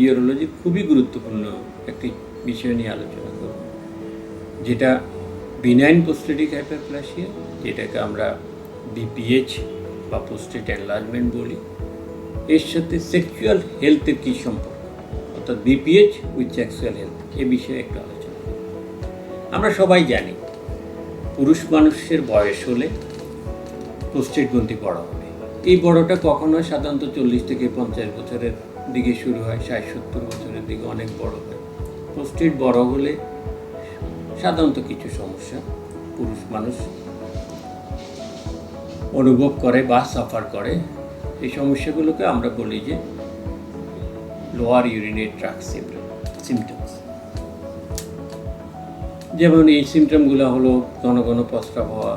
Urology খুবই গুরুত্বপূর্ণ একটি বিষয় নিয়ে আলোচনা করব, যেটা বিনাইন প্রোস্টেটিক হাইপারপ্লাসিয়া, যেটাকে আমরা বিপিএইচ বা প্রোস্টেট এনলার্জমেন্ট বলি। এর সাথে সেক্সুয়াল হেলথের কী সম্পর্ক, অর্থাৎ বিপিএইচ উইথ সেক্সুয়াল হেলথ, এ বিষয়ে একটু আলোচনা করব। আমরা সবাই জানি পুরুষ মানুষের বয়স হলে প্রোস্টেট গ্রন্থি বড় হবে। এই বড়টা কখন হয়? সাধারণত 40 থেকে 50 বছরের দিকে শুরু হয়, 60-70 বছরের দিকে অনেক বড় হয়। প্রোস্টেট বড় হলে সাধারণত কিছু সমস্যা পুরুষ মানুষ অনুভব করে বা সাফার করে। এই সমস্যাগুলোকে আমরা বলি যে লোয়ার ইউরিনারি ট্র্যাক্ট সিমটমস। যেমন এই সিমটমগুলো হলো ঘন ঘন প্রস্রাব হওয়া,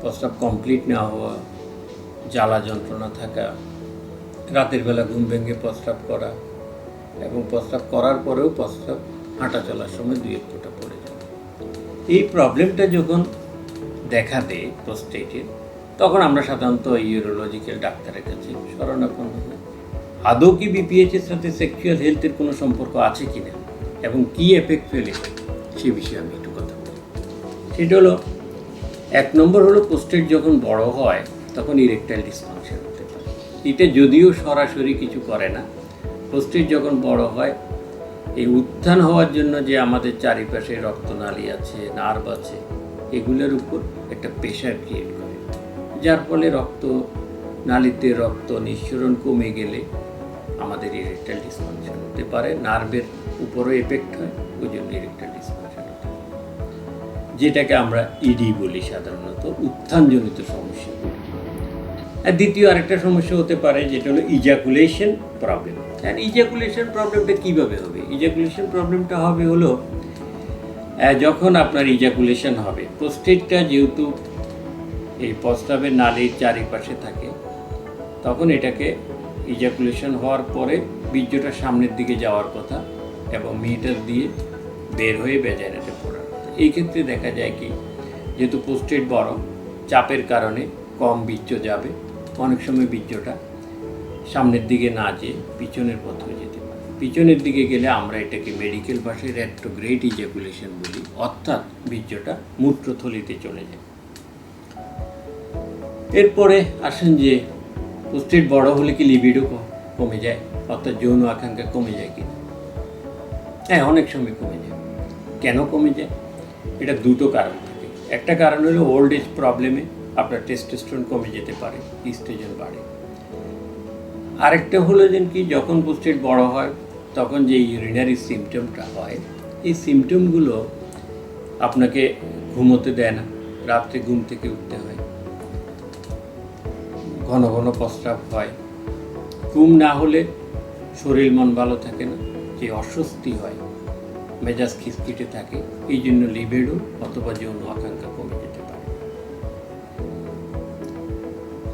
প্রস্রাব কমপ্লিট না হওয়া, জ্বালা যন্ত্রণা থাকা, রাতের বেলা ঘুম ভেঙে প্রস্রাব করা, এবং প্রস্রাব করার পরেও প্রস্রাব হাঁটা চলার সময় 2-1 ফোঁটা পড়ে যাবে। এই প্রবলেমটা যখন দেখা দেয় প্রোস্টেটের, তখন আমরা সাধারণত ইউরোলজিক্যাল ডাক্তারের কাছে শরণাপন্ন হই। আদৌ কি বিপিএইচ এর সাথে সেক্সুয়াল হেলথের কোনো সম্পর্ক আছে কিনা এবং কী এফেক্ট ফেলে সে বিষয়ে আমি একটু কথা বলি। সেটা হলো, 1 নম্বর হলো প্রোস্টেট যখন বড় হয় তখন ইরেকটাইল ডিসফাংশন হতে পারে। এটা যদিও সরাসরি কিছু করে না। প্রোস্টেট যখন বড় হয়, এই উত্থান হওয়ার জন্য যে আমাদের চারিপাশে রক্তনালী আছে, নার্ভ আছে, এগুলোর উপর একটা প্রেশার ক্রিয়েট করে, যার ফলে নালীতে রক্ত নিঃসরণ কমে গেলে আমাদের ইরেকটাইল ডিসফাংশন হতে পারে। নার্ভের উপরও এফেক্ট হয়, ওই জন্য ইরেকটাইল ডিসফাংশন হতে পারে, যেটাকে আমরা ইডি বলি সাধারণত, উত্থানজনিত সমস্যা। আর দ্বিতীয় আরেকটা সমস্যা হতে পারে, যেটা হলো ইজাকুলেশন প্রবলেম। আর ইজাকুলেশন প্রবলেমটা কীভাবে হবে? ইজাকুলেশন প্রবলেমটা হবে হলো, যখন আপনার ইজাকুলেশন হবে, প্রোস্টেটটা যেহেতু এই প্রস্রাবের নালীর চারিপাশে থাকে, তখন এটাকে ইজাকুলেশন হওয়ার পরে বীর্যটা সামনের দিকে যাওয়ার কথা এবং মিটার দিয়ে বের হয়ে ভ্যাজাইনাতে পড়ার কথা। এই ক্ষেত্রে দেখা যায় কি, যেহেতু প্রোস্টেট বড়, চাপের কারণে কম বীর্য যাবে, অনেক সময় বীর্যটা সামনের দিকে না যেয়ে পিছনের পথে যেতে পারে। পিছনের দিকে গেলে আমরা এটাকে মেডিকেল ভাষায় রেট্রোগ্রেড ইজাকুলেশন বলি, অর্থাৎ বীর্যটা মূত্রথলিতে চলে যায়। এরপরে আসেন যে প্রোস্টেট বড় হলে কি লিবিডো কমে যায়, অর্থাৎ যৌন আকাঙ্ক্ষা কমে যায় কি? হ্যাঁ, অনেক সময় কমে যায়। কেন কমে যায়? এটা দুটো কারণ থাকে। একটা কারণ হলো ওল্ড এজ প্রবলেমে আপনার টেস্টোস্টেরন কমে যেতে পারে, ইস্ট্রোজেন বাড়ে। আরেকটা হলো যে কি, যখন প্রোস্টেট বড় হয় তখন যে ইউরিনারি সিমটমটা হয়, এই সিমটমগুলো আপনাকে ঘুমোতে দেয় না, রাত্রে ঘুম থেকে উঠতে হয়, ঘন ঘন প্রস্রাব হয়, ঘুম না হলে শরীর মন ভালো থাকে না, যে অস্বস্তি হয়, মেজাজ খিটখিটে থাকে, এই জন্য লিবিডো অথবা যৌন আকাঙ্ক্ষা কমে যেতে পারে।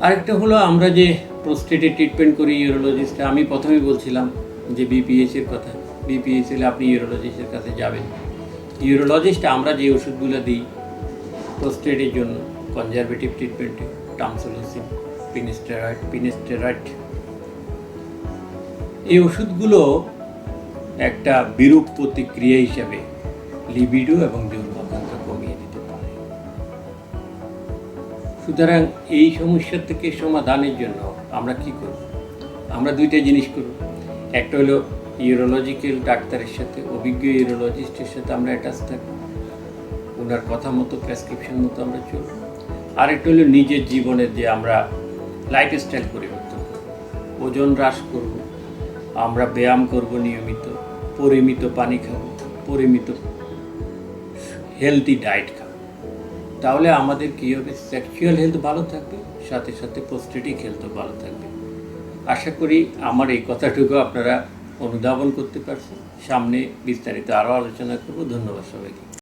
আরেকটা হলো, আমরা যে প্রোস্টেটে ট্রিটমেন্ট করি ইউরোলজিস্টরা, আমি প্রথমেই বলছিলাম যে বিপিএইচ এর কথা। বিপিএইচ হলে আপনি ইউরোলজিস্টের কাছে যাবেন। ইউরোলজিস্ট আমরা যে ওষুধগুলো দিই প্রোস্টেটের জন্য কনজারভেটিভ ট্রিটমেন্টে, টামসোলোসিন, পিনেস্টেরয়েড, এই ওষুধগুলো একটা বিরূপ প্রতিক্রিয়া হিসাবে লিবিডো এবং যৌন আকাঙ্ক্ষা কমিয়ে দিতে পারে। সুতরাং এই সমস্যা থেকে সমাধানের জন্য আমরা কি করব? আমরা 2টা জিনিস করব। একটা হলো ইউরোলজিক্যাল ডাক্তারের সাথে, অভিজ্ঞ ইউরোলজিস্টের সাথে আমরা অ্যাটাচ থাকব, ওনার কথা মতো প্রেসক্রিপশন মতো আমরা চলব। আরেকটা হলো নিজের জীবনের যে আমরা লাইফস্টাইল পরিবর্তন করব, ওজন হ্রাস করব, আমরা ব্যায়াম করব নিয়মিত, পরিমিত পানি খাব, পরিমিত হেলদি ডায়েট খাব। তাহলে আমাদের কী হবে? সেক্সুয়াল হেলথ ভালো থাকবে, সাথে সাথে প্রোস্টেটিক হেলথও ভালো থাকবে। আশা করি আমার এই কথাটুকু আপনারা অনুধাবন করতে পারছেন। সামনে বিস্তারিত আরও আলোচনা করব। ধন্যবাদ সবাইকে।